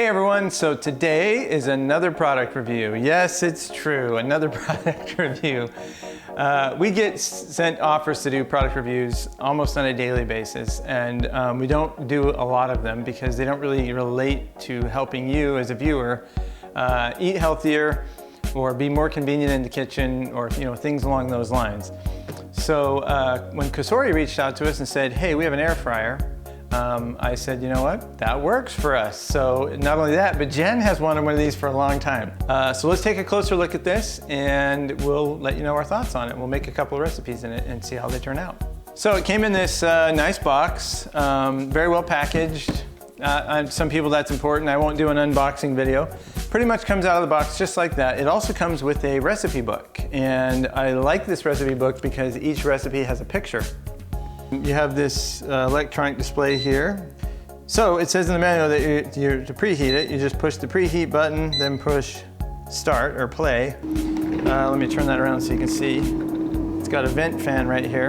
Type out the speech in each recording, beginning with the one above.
Hey everyone, so today is another product review. Yes, it's true, another product review. We get sent offers to do product reviews almost on a daily basis, and we don't do a lot of them because they don't really relate to helping you as a viewer eat healthier or be more convenient in the kitchen, or things along those lines. So when Cosori reached out to us and said, hey, we have an air fryer, I said, you know what, that works for us. So not only that, but Jen has wanted one of these for a long time. So let's take a closer look at this and we'll let you know our thoughts on it. We'll make a couple of recipes in it and see how they turn out. So it came in this nice box, very well packaged. Some people that's important. I won't do an unboxing video. Pretty much comes out of the box just like that. It also comes with a recipe book. And I like this recipe book because each recipe has a picture. You have this electronic display here. So it says in the manual that to preheat it, you just push the preheat button, then push start or play. Let me turn that around so you can see. It's got a vent fan right here.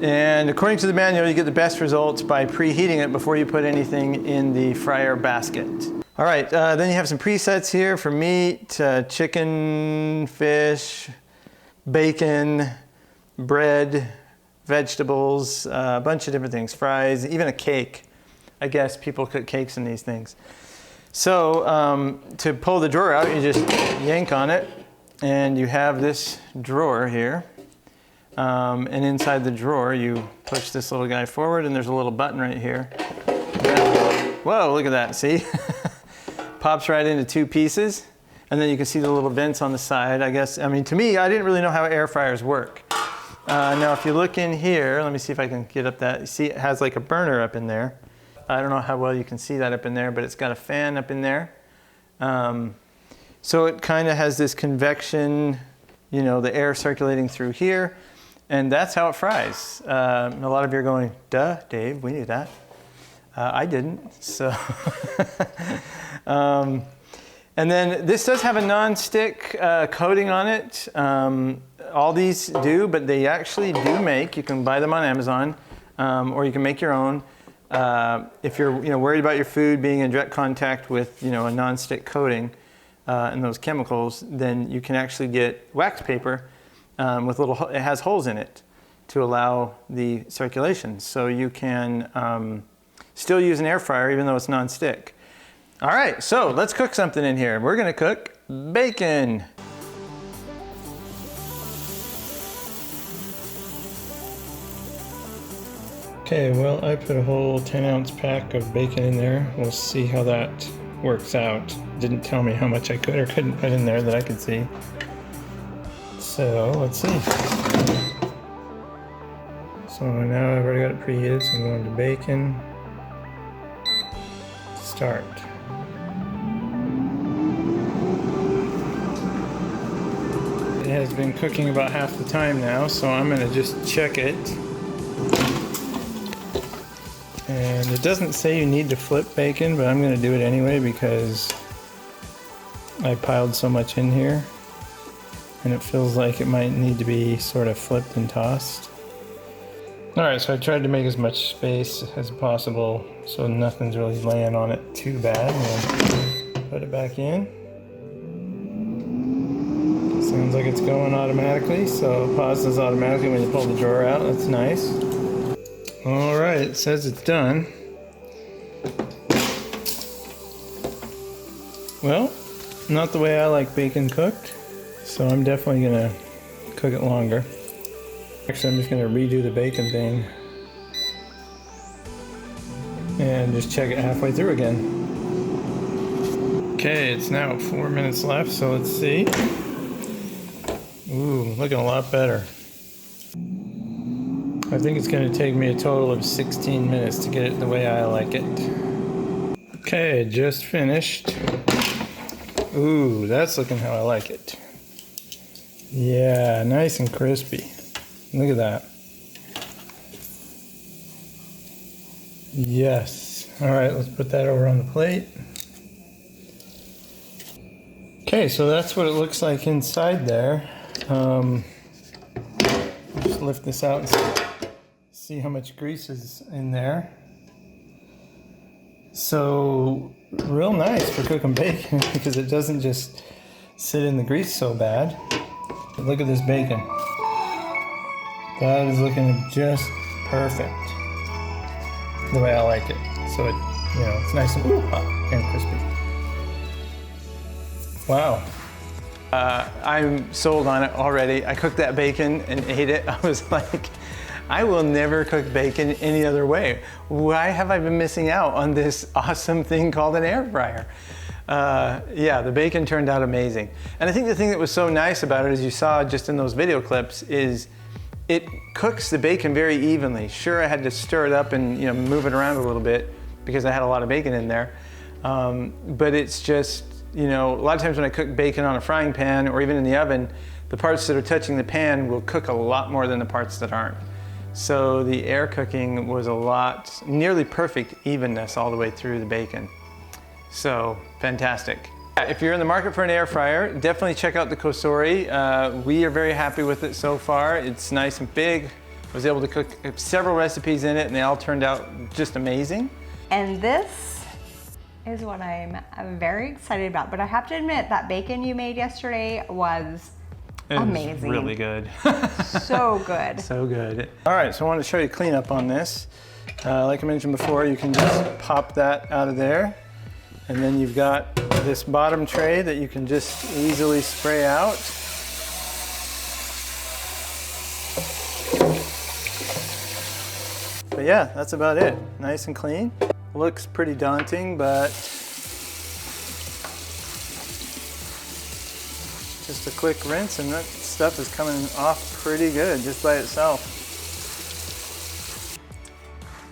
And according to the manual, you get the best results by preheating it before you put anything in the fryer basket. All right, then you have some presets here for meat, chicken, fish, bacon, bread, vegetables, a bunch of different things, fries, even a cake. I guess people cook cakes in these things. So to pull the drawer out, you just yank on it and you have this drawer here. And inside the drawer, you push this little guy forward and there's a little button right here. Whoa, look at that, see? Pops right into two pieces. And then you can see the little vents on the side, I guess. I mean, to me, I didn't really know how air fryers work. Now, if you look in here, let me see if I can get up that. You see, it has like a burner up in there. I don't know how well you can see that up in there, but it's got a fan up in there. So it kind of has this convection, the air circulating through here. And that's how it fries. A lot of you are going, duh, Dave, we knew that. I didn't, so. And then this does have a non-stick coating on it. All these do, but they actually do make. You can buy them on Amazon, or you can make your own. If you're worried about your food being in direct contact with a non-stick coating and those chemicals, then you can actually get wax paper with it has holes in it to allow the circulation. So you can still use an air fryer even though it's non-stick. All right, so let's cook something in here. We're gonna cook bacon. Okay, well, I put a whole 10-ounce pack of bacon in there. We'll see how that works out. Didn't tell me how much I could or couldn't put in there that I could see. So, let's see. So now I've already got it preheated, so I'm going to bacon. Start. It has been cooking about half the time now, so I'm going to just check it. And it doesn't say you need to flip bacon, but I'm going to do it anyway because I piled so much in here. And it feels like it might need to be sort of flipped and tossed. Alright, so I tried to make as much space as possible so nothing's really laying on it too bad. We'll put it back in. Sounds like it's going automatically, so it pauses automatically when you pull the drawer out. That's nice. Alright, it says it's done. Well, not the way I like bacon cooked, so I'm definitely gonna cook it longer. Actually, I'm just gonna redo the bacon thing and just check it halfway through again. Okay, it's now 4 minutes left, so let's see. Ooh, looking a lot better. I think it's going to take me a total of 16 minutes to get it the way I like it. Okay, just finished. Ooh, that's looking how I like it. Yeah, nice and crispy. Look at that. Yes. All right, let's put that over on the plate. Okay, so that's what it looks like inside there. Just lift this out and see how much grease is in there. So real nice for cooking bacon because it doesn't just sit in the grease so bad. But look at this bacon. That is looking just perfect. The way I like it. So it, it's nice and hot and crispy. Wow. I'm sold on it already. I cooked that bacon and ate it. I was like, I will never cook bacon any other way. Why have I been missing out on this awesome thing called an air fryer? Yeah, the bacon turned out amazing. And I think the thing that was so nice about it, as you saw just in those video clips, is it cooks the bacon very evenly. Sure, I had to stir it up and move it around a little bit because I had a lot of bacon in there. But it's just, a lot of times when I cook bacon on a frying pan or even in the oven, the parts that are touching the pan will cook a lot more than the parts that aren't. So the air cooking was nearly perfect evenness all the way through the bacon. So fantastic. If you're in the market for an air fryer, definitely check out the Cosori. We are very happy with it so far. It's nice and big. I was able to cook several recipes in it and they all turned out just amazing. And this is what I'm very excited about. But I have to admit that bacon you made yesterday was amazing. It was really good. So good. So good. All right, so I wanted to show you cleanup on this. Like I mentioned before, you can just pop that out of there. And then you've got this bottom tray that you can just easily spray out. But yeah, that's about it. Nice and clean. Looks pretty daunting, but just a quick rinse and that stuff is coming off pretty good just by itself.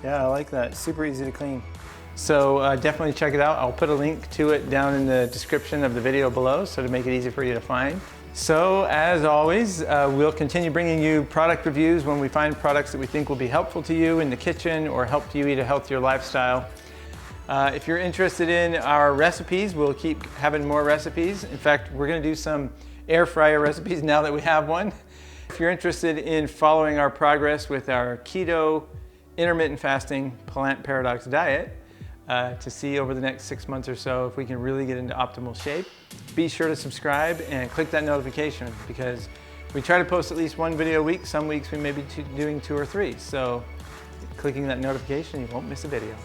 Yeah, I like that. Super easy to clean. So definitely check it out. I'll put a link to it down in the description of the video below, so to make it easy for you to find. So as always, we'll continue bringing you product reviews when we find products that we think will be helpful to you in the kitchen or help you eat a healthier lifestyle. If you're interested in our recipes, we'll keep having more recipes. In fact, we're gonna do some air fryer recipes now that we have one. If you're interested in following our progress with our keto, intermittent fasting, plant paradox diet, to see over the next 6 months or so if we can really get into optimal shape, be sure to subscribe and click that notification because we try to post at least one video a week. Some weeks we may be doing 2 or 3. So clicking that notification, you won't miss a video.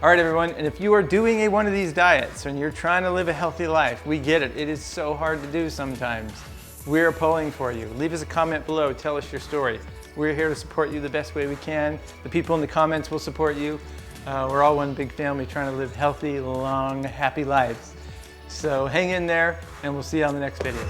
All right, everyone, and if you are doing one of these diets and you're trying to live a healthy life, we get it. It is so hard to do sometimes. We're pulling for you. Leave us a comment below. Tell us your story. We're here to support you the best way we can. The people in the comments will support you. We're all one big family trying to live healthy, long, happy lives. So hang in there, and we'll see you on the next video.